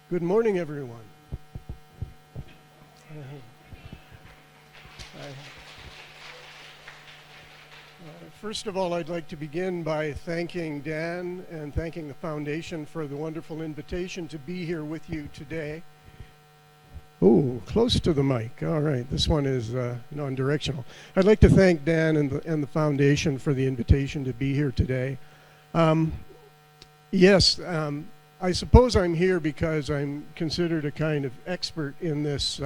Good morning, everyone. First of all, I'd like to begin by thanking Dan and thanking the Foundation for the wonderful invitation to be here with you today. Oh, close to the mic. All right, this one is non-directional. I'd like to thank Dan and the Foundation for the invitation to be here today. I suppose I'm here because I'm considered a kind of expert in this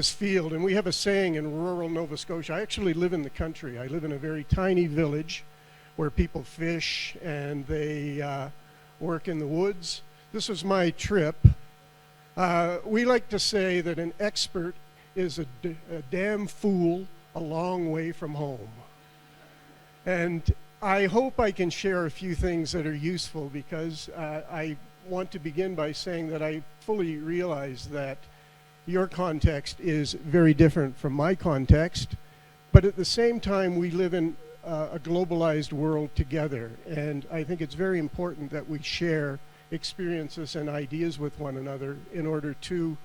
field, and we have a saying in rural Nova Scotia. I actually live in the country. I live in a very tiny village where people fish and they work in the woods. This was my trip. We like to say that an expert is a damn fool a long way from home. And I hope I can share a few things that are useful, because I want to begin by saying that I fully realize that your context is very different from my context, but at the same time we live in a globalized world together, and I think it's very important that we share experiences and ideas with one another in order to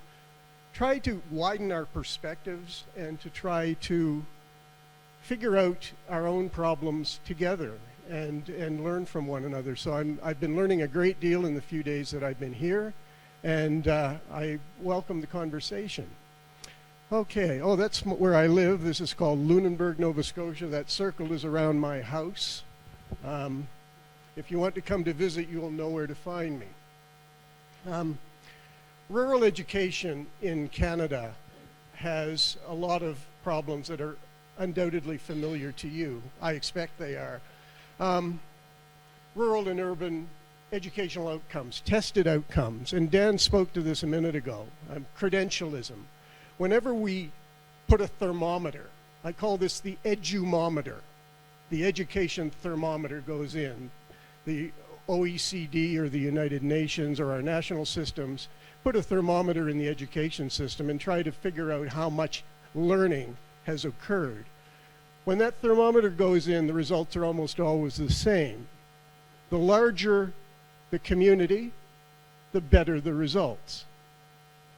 try to widen our perspectives and to try to figure out our own problems together and learn from one another. So I've been learning a great deal in the few days that I've been here, and I welcome the conversation. Okay, that's where I live. This is called Lunenburg, Nova Scotia. That circle is around my house. If you want to come to visit, you will know where to find me. Rural education in Canada has a lot of problems that are undoubtedly familiar to you. I expect they are. Rural and urban educational outcomes, tested outcomes, and Dan spoke to this a minute ago, credentialism. Whenever we put a thermometer, I call this the edumometer, the education thermometer goes in. The OECD or the United Nations or our national systems put a thermometer in the education system and try to figure out how much learning has occurred. When that thermometer goes in, the results are almost always the same. The larger the community, the better the results.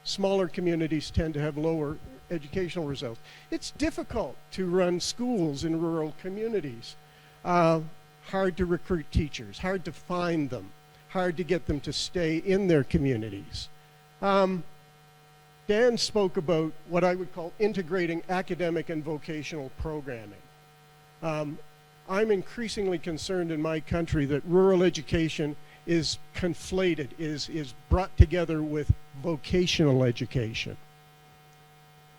Smaller communities tend to have lower educational results. It's difficult to run schools in rural communities. Hard to recruit teachers, hard to find them, hard to get them to stay in their communities. Dan spoke about what I would call integrating academic and vocational programming. I'm increasingly concerned in my country that rural education is conflated, is brought together with vocational education.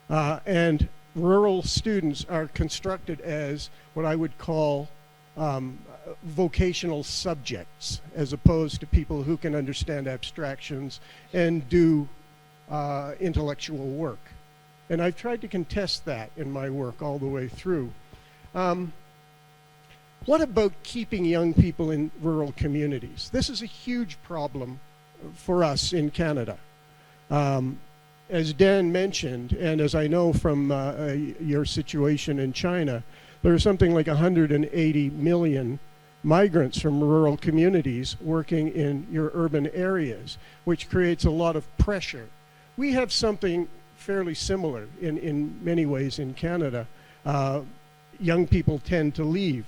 And rural students are constructed as what I would call vocational subjects, as opposed to people who can understand abstractions and do intellectual work. And I've tried to contest that in my work all the way through. What about keeping young people in rural communities? This is a huge problem for us in Canada. As Dan mentioned, and as I know from your situation in China, there are something like 180 million migrants from rural communities working in your urban areas, which creates a lot of pressure. We have something fairly similar in many ways in Canada. Young people tend to leave.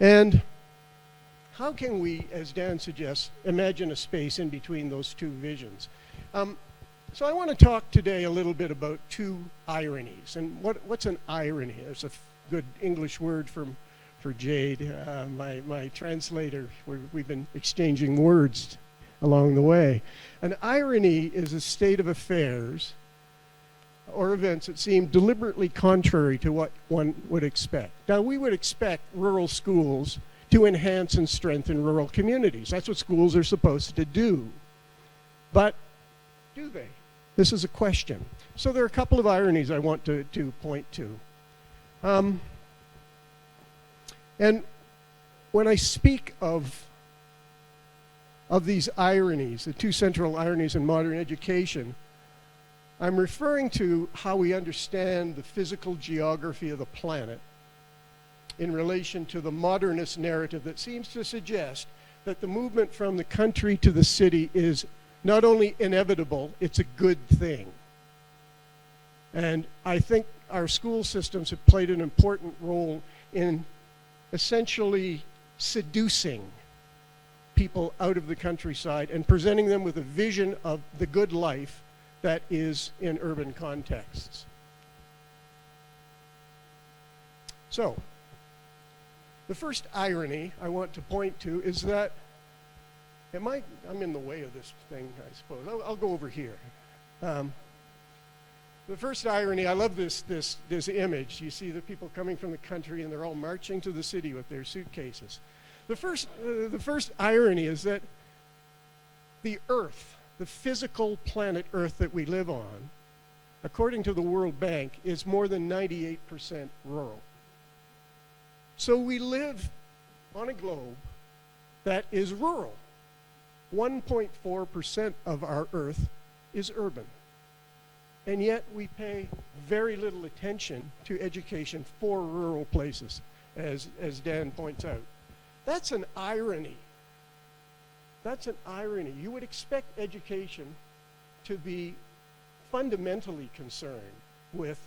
And how can we, as Dan suggests, imagine a space in between those two visions? So I want to talk today a little bit about two ironies. And what's an irony? There's a good English word for Jade, my translator. We've been exchanging words along the way. An irony is a state of affairs or events that seem deliberately contrary to what one would expect. Now, we would expect rural schools to enhance and strengthen rural communities. That's what schools are supposed to do. But do they? This is a question. So there are a couple of ironies I want to point to. And when I speak of these ironies, the two central ironies in modern education, I'm referring to how we understand the physical geography of the planet in relation to the modernist narrative that seems to suggest that the movement from the country to the city is not only inevitable, it's a good thing. And I think our school systems have played an important role in essentially seducing people out of the countryside and presenting them with a vision of the good life that is in urban contexts. So, the first irony I want to point to is that, I'm in the way of this thing, I suppose. I'll go over here. The first irony, I love this image. You see the people coming from the country and they're all marching to the city with their suitcases. The first irony is that the Earth, the physical planet Earth that we live on, according to the World Bank, is more than 98% rural. So we live on a globe that is rural. 1.4% of our Earth is urban. And yet we pay very little attention to education for rural places, as Dan points out. That's an irony. That's an irony. You would expect education to be fundamentally concerned with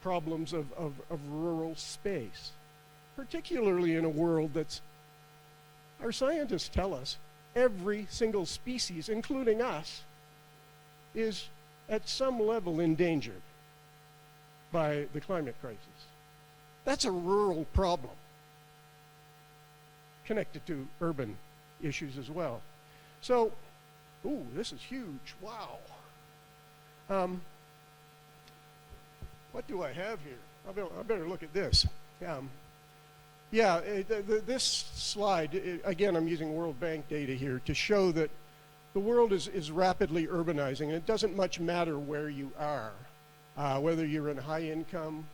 problems of rural space, particularly in a world that's, our scientists tell us, every single species, including us, is at some level endangered by the climate crisis. That's a rural problem, connected to urban issues as well. So, ooh, this is huge, wow. What do I have here? I better look at this. This slide, again, I'm using World Bank data here to show that the world is rapidly urbanizing, and it doesn't much matter where you are, whether you're in high-income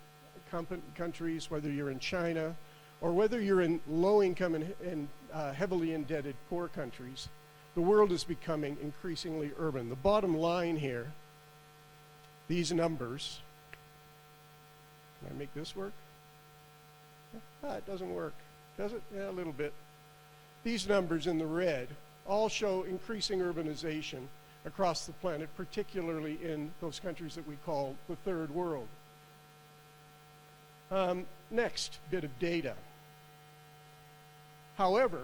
countries, whether you're in China, or whether you're in low-income and heavily indebted poor countries. The world is becoming increasingly urban. The bottom line here, these numbers, can I make this work? It doesn't work, does it? Yeah, a little bit. These numbers in the red all show increasing urbanization across the planet, particularly in those countries that we call the third world. Next bit of data. However,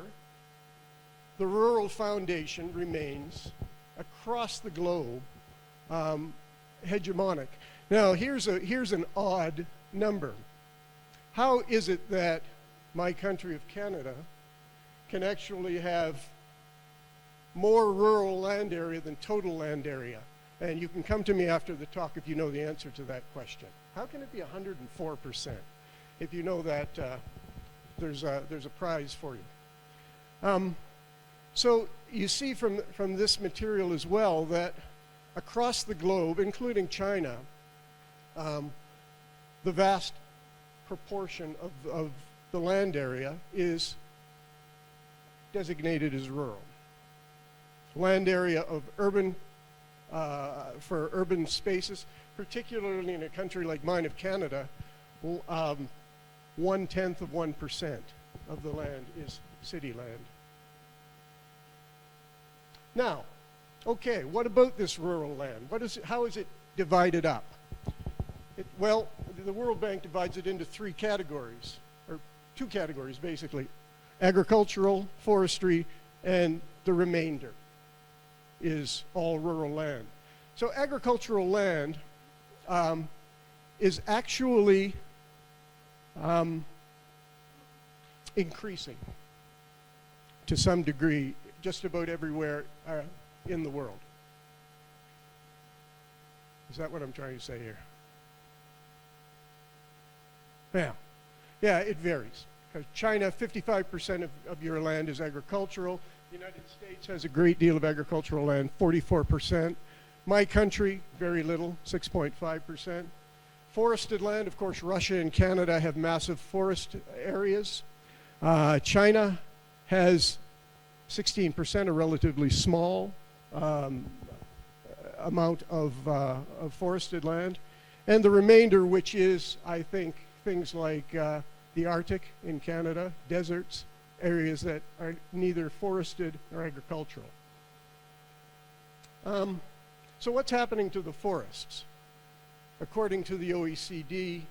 the rural foundation remains across the globe hegemonic. Now, here's an odd number. How is it that my country of Canada can actually have more rural land area than total land area? And you can come to me after the talk if you know the answer to that question. How can it be 104%? If you know that, there's a prize for you. So you see from this material as well that across the globe, including China, the vast proportion of the land area is designated as rural. Land area of urban, for urban spaces, particularly in a country like mine of Canada, 1/10 of 1% of the land is city land. Now, okay, what about this rural land? How is it divided up? Well, the World Bank divides it into three categories, or two categories basically: agricultural, forestry, and the remainder is all rural land. So agricultural land is actually increasing to some degree just about everywhere in the world. Is that what I'm trying to say here? Yeah, it varies. China, 55% of your land is agricultural. The United States has a great deal of agricultural land, 44%. My country, very little, 6.5%. Forested land, of course, Russia and Canada have massive forest areas. China has 16%, a relatively small amount of forested land. And the remainder, which is, I think, things like the Arctic in Canada, deserts, areas that are neither forested nor agricultural. So what's happening to the forests? According to the OECD,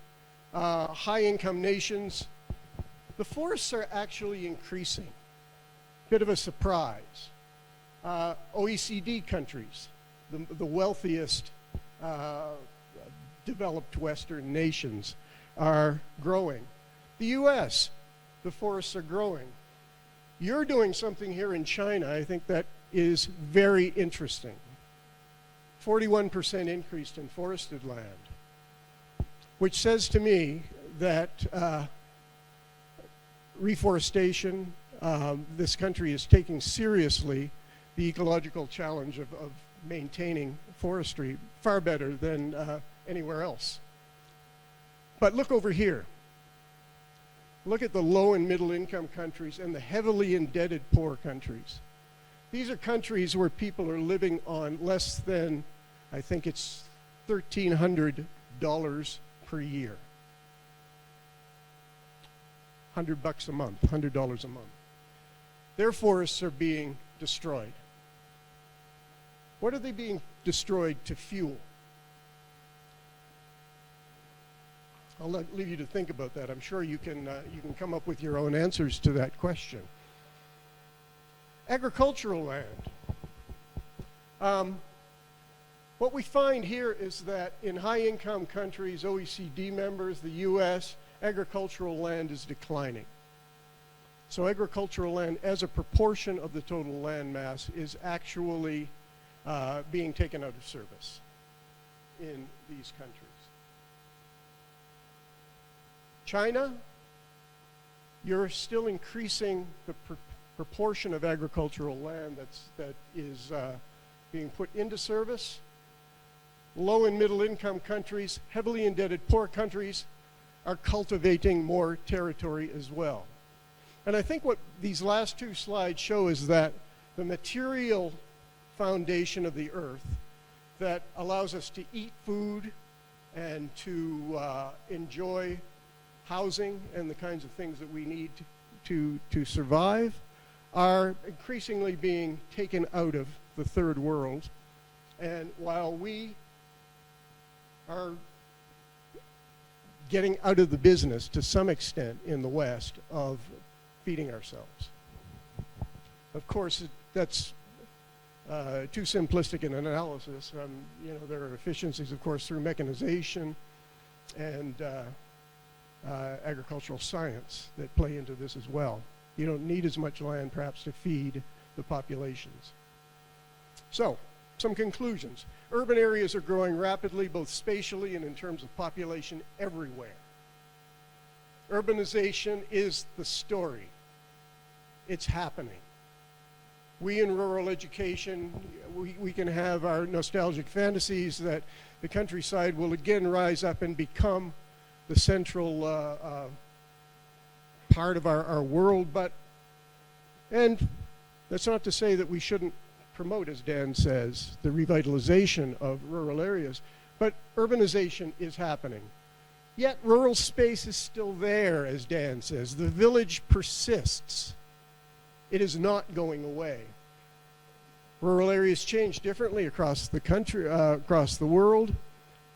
high-income nations, the forests are actually increasing. Bit of a surprise. OECD countries, the wealthiest developed Western nations, are growing. The US, the forests are growing. You're doing something here in China, I think that is very interesting. 41% increase in forested land, which says to me that reforestation, this country is taking seriously the ecological challenge of maintaining forestry far better than anywhere else. But look over here. Look at the low and middle income countries and the heavily indebted poor countries. These are countries where people are living on less than, I think it's $1,300 per year. $100 a month, $100 a month. Their forests are being destroyed. What are they being destroyed to fuel? I'll leave you to think about that. I'm sure you can come up with your own answers to that question. Agricultural land. What we find here is that in high-income countries, OECD members, the US, agricultural land is declining. So agricultural land as a proportion of the total land mass is actually being taken out of service in these countries. China, you're still increasing the proportion of agricultural land that is being put into service. Low and middle income countries, heavily indebted poor countries are cultivating more territory as well. And I think what these last two slides show is that the material foundation of the earth that allows us to eat food and to enjoy housing and the kinds of things that we need to survive are increasingly being taken out of the third world. And while we are getting out of the business to some extent in the West of feeding ourselves. Of course, that's too simplistic an analysis. You know, there are efficiencies, of course, through mechanization and agricultural science that play into this as well. You don't need as much land, perhaps, to feed the populations. So, some conclusions. Urban areas are growing rapidly, both spatially and in terms of population everywhere. Urbanization is the story. It's happening. We in rural education, we can have our nostalgic fantasies that the countryside will again rise up and become the central part of our world, and that's not to say that we shouldn't promote, as Dan says, the revitalization of rural areas, but urbanization is happening. Yet rural space is still there, as Dan says. The village persists. It is not going away. Rural areas change differently across the country, across the world,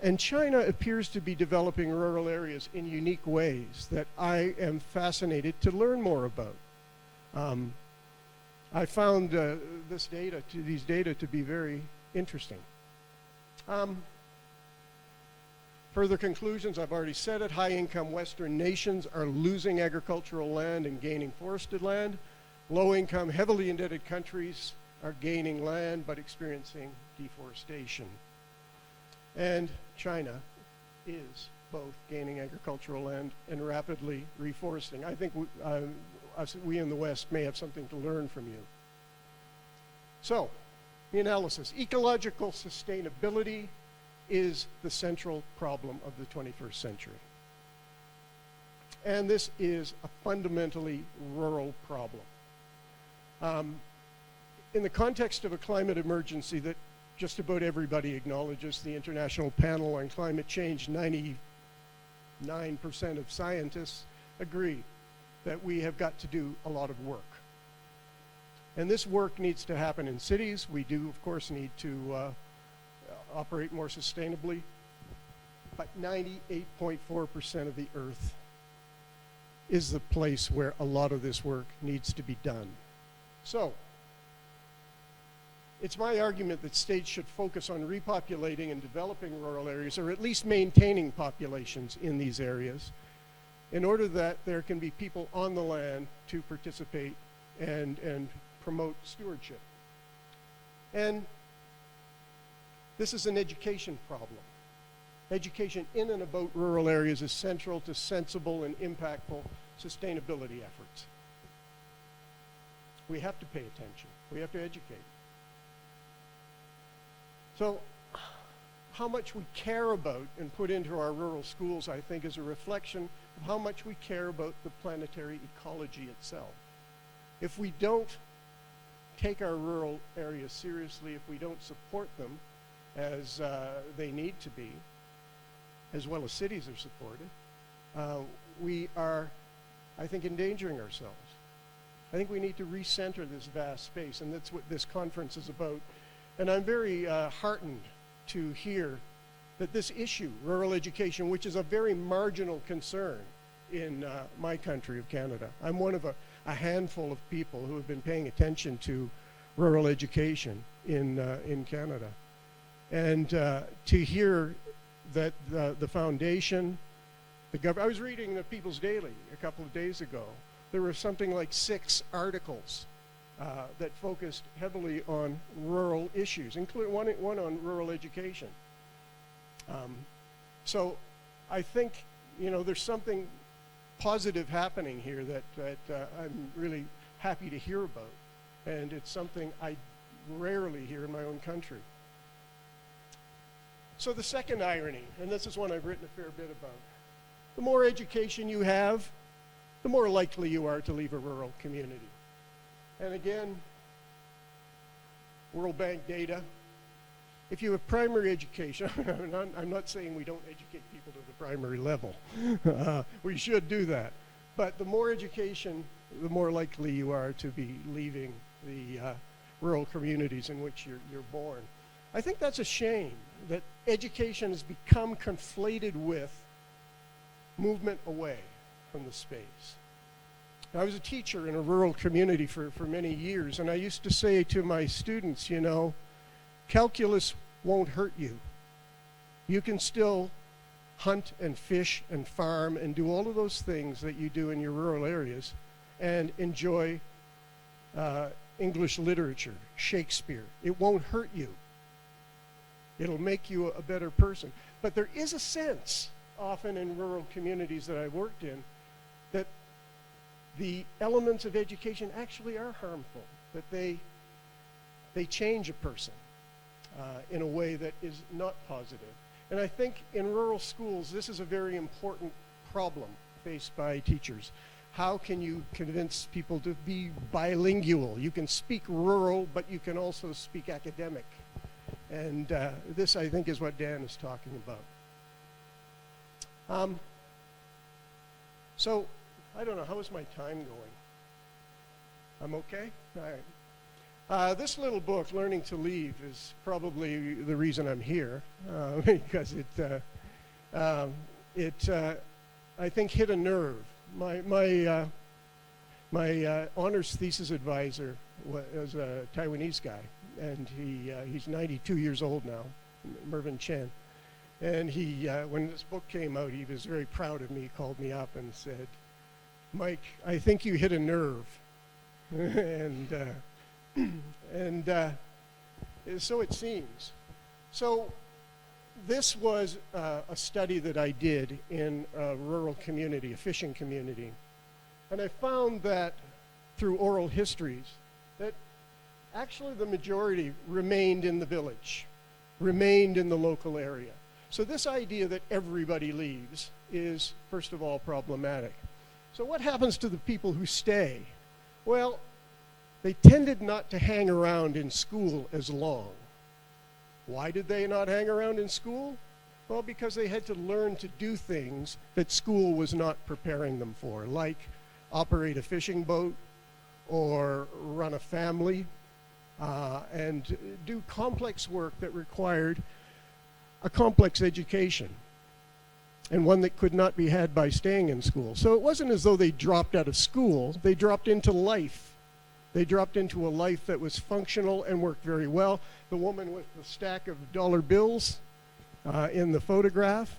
and China appears to be developing rural areas in unique ways that I am fascinated to learn more about. I found these data to be very interesting. Further conclusions, I've already said it, high-income Western nations are losing agricultural land and gaining forested land. Low-income, heavily indebted countries are gaining land but experiencing deforestation. And China is both gaining agricultural land and rapidly reforesting. I think we in the West may have something to learn from you. So, the analysis. Ecological sustainability is the central problem of the 21st century. And this is a fundamentally rural problem. In the context of a climate emergency that just about everybody acknowledges, the International Panel on Climate Change, 99% of scientists agree that we have got to do a lot of work. And this work needs to happen in cities. We do, of course, need to operate more sustainably. But 98.4% of the earth is the place where a lot of this work needs to be done. So, it's my argument that states should focus on repopulating and developing rural areas, or at least maintaining populations in these areas, in order that there can be people on the land to participate and promote stewardship. And this is an education problem. Education in and about rural areas is central to sensible and impactful sustainability efforts. We have to pay attention. We have to educate. So, how much we care about and put into our rural schools, I think, is a reflection of how much we care about the planetary ecology itself. If we don't take our rural areas seriously, if we don't support them as they need to be, as well as cities are supported, we are, I think, endangering ourselves. I think we need to recenter this vast space, and that's what this conference is about. And I'm very heartened to hear that this issue, rural education, which is a very marginal concern in my country of Canada. I'm one of a handful of people who have been paying attention to rural education in Canada. And to hear that the foundation, the government, I was reading the People's Daily a couple of days ago. There were something like 6 articles that focused heavily on rural issues, including one on rural education. So I think, you know, there's something positive happening here that I'm really happy to hear about. And it's something I rarely hear in my own country. So the second irony, and this is one I've written a fair bit about, the more education you have, the more likely you are to leave a rural community. And again, World Bank data, if you have primary education, I'm not saying we don't educate people to the primary level. We should do that. But the more education, the more likely you are to be leaving the rural communities in which you're born. I think that's a shame that education has become conflated with movement away from the space. I was a teacher in a rural community for many years, and I used to say to my students, you know, calculus won't hurt you. You can still hunt and fish and farm and do all of those things that you do in your rural areas and enjoy English literature, Shakespeare. It won't hurt you. It'll make you a better person. But there is a sense, often in rural communities that I've worked in, that the elements of education actually are harmful, that they change a person in a way that is not positive. And I think in rural schools, this is a very important problem faced by teachers. How can you convince people to be bilingual? You can speak rural, but you can also speak academic. And this, I think, is what Dan is talking about. So, I don't know, how is my time going? I'm okay? All right. This little book, Learning to Leave, is probably the reason I'm here, because it I think, hit a nerve. My honors thesis advisor was a Taiwanese guy, and he's 92 years old now, Mervyn Chen. And when this book came out, he was very proud of me. He called me up and said, Mike, I think you hit a nerve. and so it seems. So this was a study that I did in a rural community, a fishing community. And I found that through oral histories, that actually the majority remained in the village, remained in the local area. So this idea that everybody leaves is, first of all, problematic. So what happens to the people who stay? Well, they tended not to hang around in school as long. Why did they not hang around in school? Well, because they had to learn to do things that school was not preparing them for, like operate a fishing boat, or run a family and do complex work that required a complex education, and one that could not be had by staying in school. So it wasn't as though they dropped out of school, they dropped into life. They dropped into a life that was functional and worked very well. The woman with the stack of dollar bills in the photograph.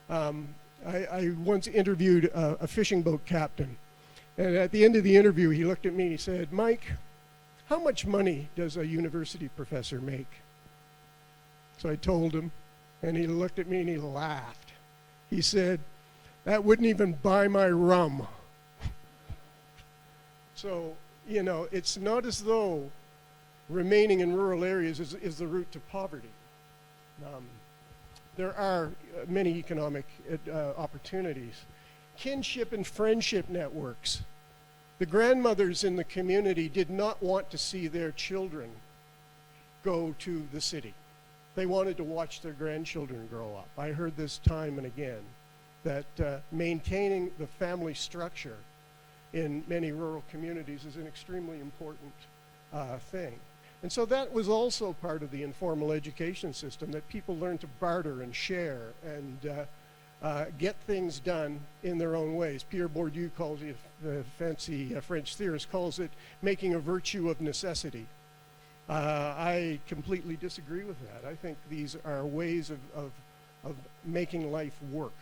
I once interviewed a fishing boat captain, and at the end of the interview he looked at me and he said, "Mike, how much money does a university professor make?" So I told him, and he looked at me and he laughed. He said, "That wouldn't even buy my rum." So, you know, it's not as though remaining in rural areas is the route to poverty. There are many economic opportunities. Kinship and friendship networks. The grandmothers in the community did not want to see their children go to the city. They wanted to watch their grandchildren grow up. I heard this time and again, that maintaining the family structure in many rural communities is an extremely important thing. And so that was also part of the informal education system, that people learn to barter and share and get things done in their own ways. Pierre Bourdieu calls it, the fancy French theorist calls it, making a virtue of necessity. I completely disagree with that. I think these are ways of making life work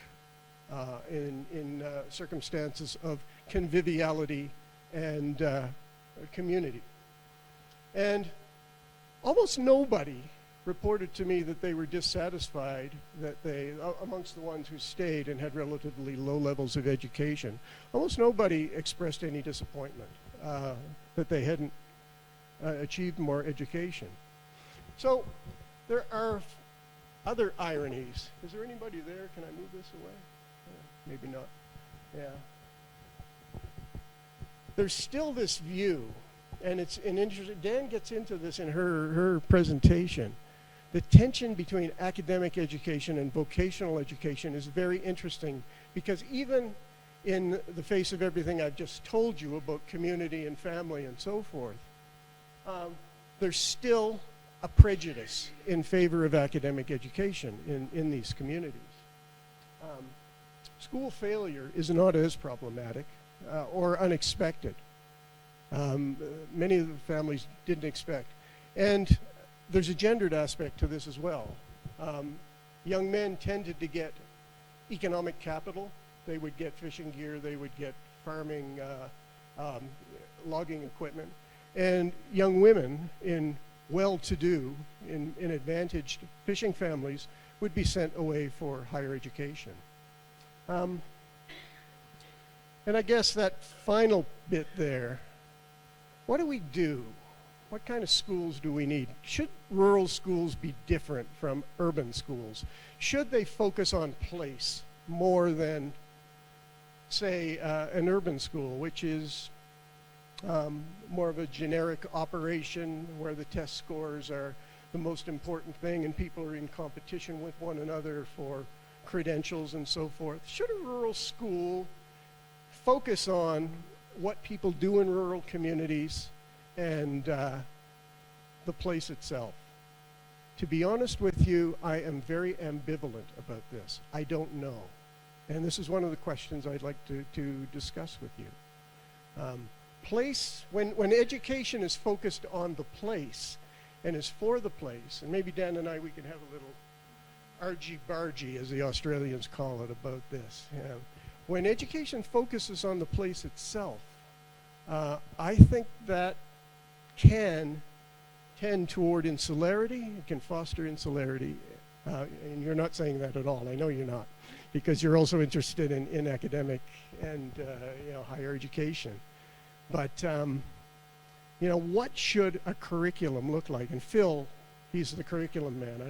in circumstances of conviviality and community. And almost nobody reported to me that they were dissatisfied, that they, amongst the ones who stayed and had relatively low levels of education, almost nobody expressed any disappointment that they hadn't achieved more education. So there are other ironies. Is there anybody there? Can I move this away? Maybe not. Yeah. There's still this view, and it's an interesting, Dan gets into this in her presentation. The tension between academic education and vocational education is very interesting, because even in the face of everything I've just told you about community and family and so forth, there's still a prejudice in favor of academic education in these communities. School failure is not as problematic or unexpected. Many of the families didn't expect. And there's a gendered aspect to this as well. Young men tended to get economic capital. They would get fishing gear, they would get farming, logging equipment. And young women in well-to-do, in advantaged fishing families would be sent away for higher education. And I guess that final bit there, what do we do? What kind of schools do we need? Should rural schools be different from urban schools? Should they focus on place more than, say, an urban school, which is more of a generic operation where the test scores are the most important thing and people are in competition with one another for credentials and so forth? Should a rural school focus on what people do in rural communities and the place itself? To be honest with you, I am very ambivalent about this. I don't know. And this is one of the questions I'd like to discuss with you. Place, when education is focused on the place and is for the place, and maybe Dan and I, we can have a little argy-bargy, as the Australians call it, about this. You know, when education focuses on the place itself, I think that can tend toward insularity. It can foster insularity. And you're not saying that at all. I know you're not, because you're also interested in academic and higher education. But what should a curriculum look like? And Phil, he's the curriculum man. I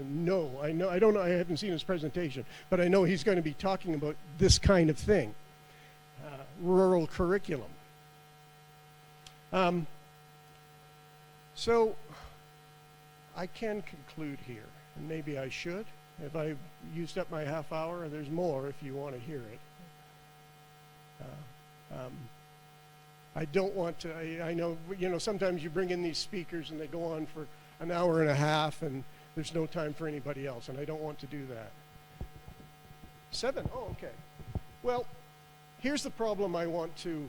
don't know, I haven't seen his presentation, but I know he's going to be talking about this kind of thing, rural curriculum. So I can conclude here, and maybe I should. If I've used up my half hour, there's more if you want to hear it. I don't want to, I know, sometimes you bring in these speakers and they go on for an hour and a half and there's no time for anybody else, and I don't want to do that. 7, oh, okay. Well, here's the problem I want to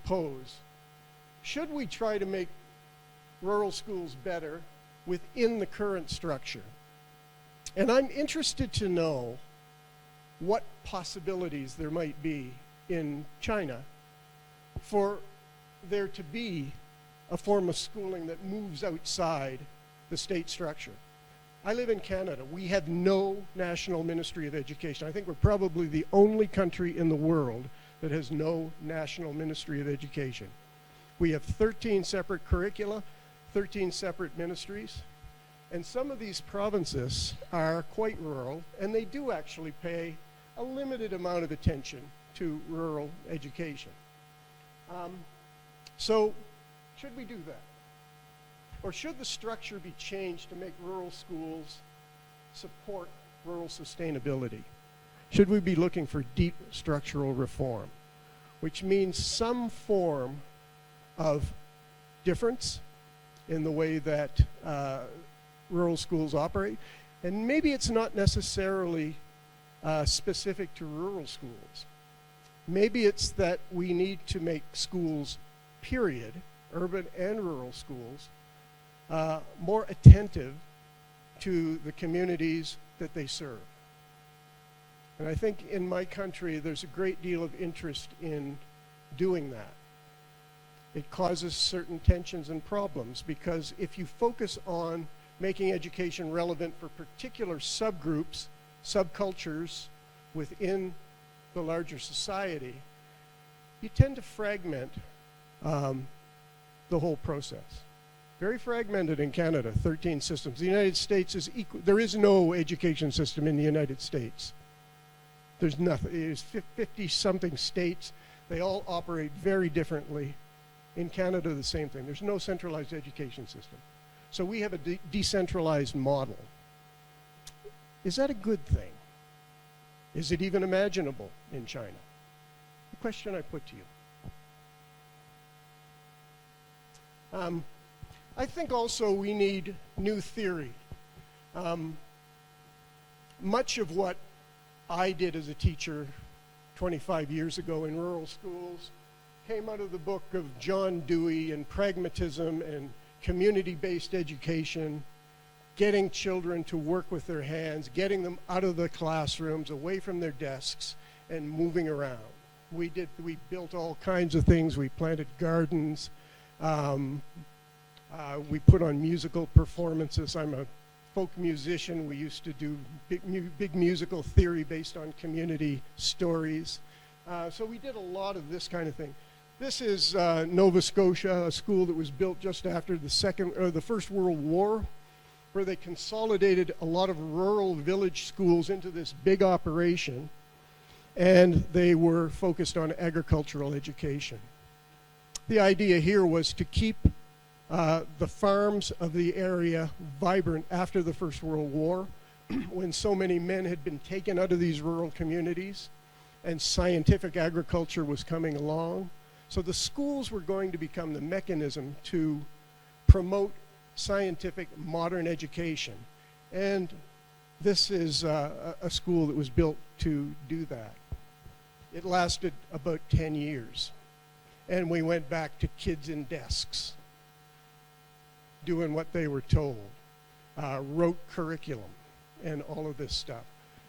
pose. Should we try to make rural schools better within the current structure? And I'm interested to know what possibilities there might be in China for there to be a form of schooling that moves outside the state structure. I live in Canada. We have no national Ministry of Education. I think we're probably the only country in the world that has no national Ministry of Education. We have 13 separate curricula, 13 separate ministries, and some of these provinces are quite rural, and they do actually pay a limited amount of attention to rural education. So, should we do that? Or should the structure be changed to make rural schools support rural sustainability? Should we be looking for deep structural reform, which means some form of difference in the way that rural schools operate? And maybe it's not necessarily specific to rural schools. Maybe it's that we need to make schools, period, urban and rural schools, more attentive to the communities that they serve. And I think in my country there's a great deal of interest in doing that. It causes certain tensions and problems, because if you focus on making education relevant for particular subgroups, subcultures within the larger society, you tend to fragment the whole process. Very fragmented in Canada, 13 systems. The United States is equal. There is no education system in the United States. There's nothing. There's 50-something states. They all operate very differently. In Canada, the same thing. There's no centralized education system. So we have a decentralized model. Is that a good thing? Is it even imaginable in China? The question I put to you. I think also we need new theory. Much of what I did as a teacher 25 years ago in rural schools came out of the book of John Dewey and pragmatism and community-based education, getting children to work with their hands, getting them out of the classrooms, away from their desks, and moving around. We built all kinds of things. We planted gardens. We put on musical performances. I'm a folk musician. We used to do big musical theory based on community stories. So we did a lot of this kind of thing. This is Nova Scotia, a school that was built just after the First World War, where they consolidated a lot of rural village schools into this big operation, and they were focused on agricultural education. The idea here was to keep the farms of the area vibrant after the First World War, when so many men had been taken out of these rural communities and scientific agriculture was coming along. So the schools were going to become the mechanism to promote scientific modern education. And this is a school that was built to do that. It lasted about 10 years. And we went back to kids in desks, doing what they were told, wrote curriculum, and all of this stuff.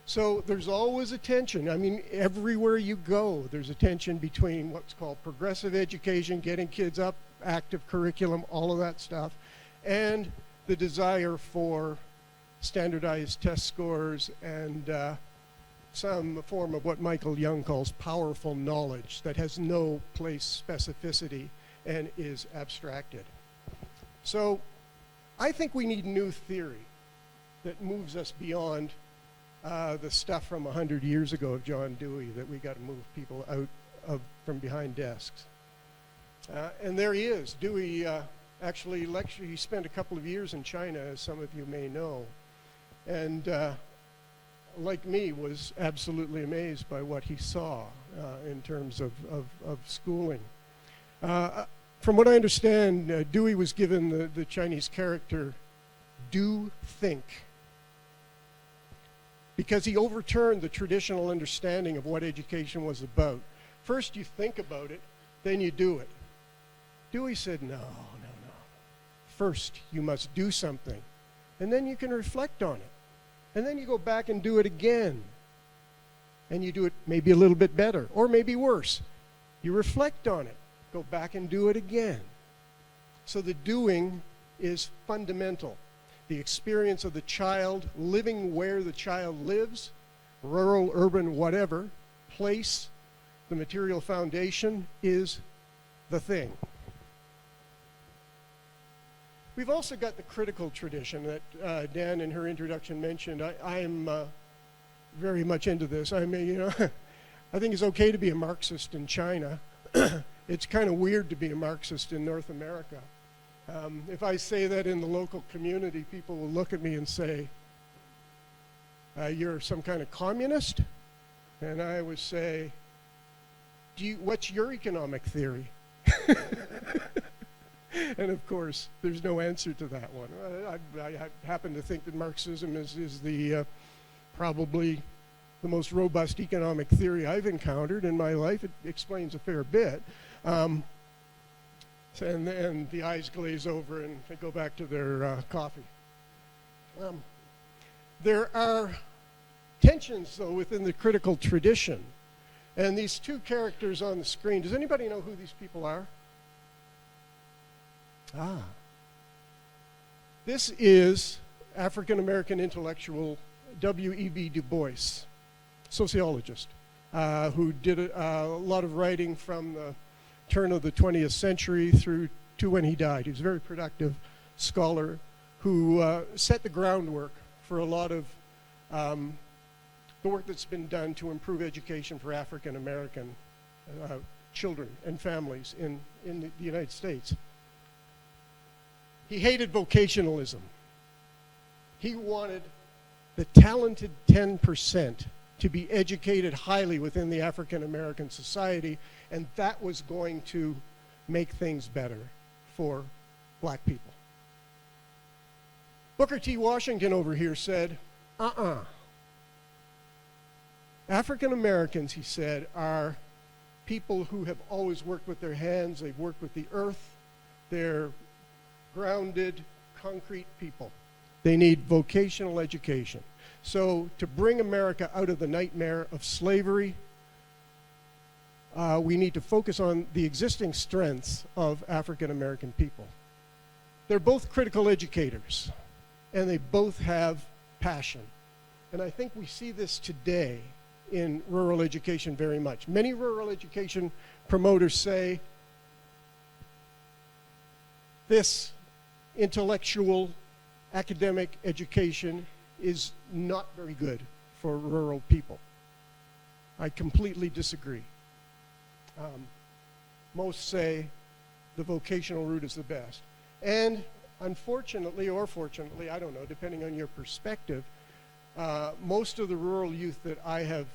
So there's always a tension. I mean, everywhere you go, there's a tension between what's called progressive education, getting kids up, active curriculum, all of that stuff, and the desire for standardized test scores and some form of what Michael Young calls powerful knowledge that has no place specificity and is abstracted. So I think we need new theory that moves us beyond the stuff from 100 years ago of John Dewey, that we got to move people out from behind desks. And there he is. Dewey actually lectured. He spent a couple of years in China, as some of you may know, and like me, was absolutely amazed by what he saw in terms of schooling. From what I understand, Dewey was given the Chinese character do think, because he overturned the traditional understanding of what education was about. First you think about it, then you do it. Dewey said, no. First you must do something, and then you can reflect on it. And then you go back and do it again. And you do it maybe a little bit better, or maybe worse. You reflect on it, go back and do it again. So the doing is fundamental. The experience of the child, living where the child lives, rural, urban, whatever, place, the material foundation is the thing. We've also got the critical tradition that Dan in her introduction mentioned. I am very much into this. I mean, I think it's okay to be a Marxist in China. It's kind of weird to be a Marxist in North America. If I say that in the local community, people will look at me and say, you're some kind of communist? And I would say, what's your economic theory? And of course, there's no answer to that one. I happen to think that Marxism is the probably the most robust economic theory I've encountered in my life. It explains a fair bit. And the eyes glaze over and they go back to their coffee. There are tensions, though, within the critical tradition. And these two characters on the screen, does anybody know who these people are? This is African-American intellectual W.E.B. Du Bois, sociologist, who did a lot of writing from the turn of the 20th century through to when he died. He was a very productive scholar who set the groundwork for a lot of the work that's been done to improve education for African-American children and families in the United States. He hated vocationalism. He wanted the talented 10% to be educated highly within the African-American society, and that was going to make things better for black people. Booker T. Washington over here said, African Americans, he said, are people who have always worked with their hands, they've worked with the earth, they're grounded, concrete people. They need vocational education. So to bring America out of the nightmare of slavery, we need to focus on the existing strengths of African American people. They're both critical educators, and they both have passion. And I think we see this today in rural education very much. Many rural education promoters say this intellectual academic education is not very good for rural people. I completely disagree. Most say the vocational route is the best. And unfortunately, or fortunately, I don't know, depending on your perspective, most of the rural youth that I have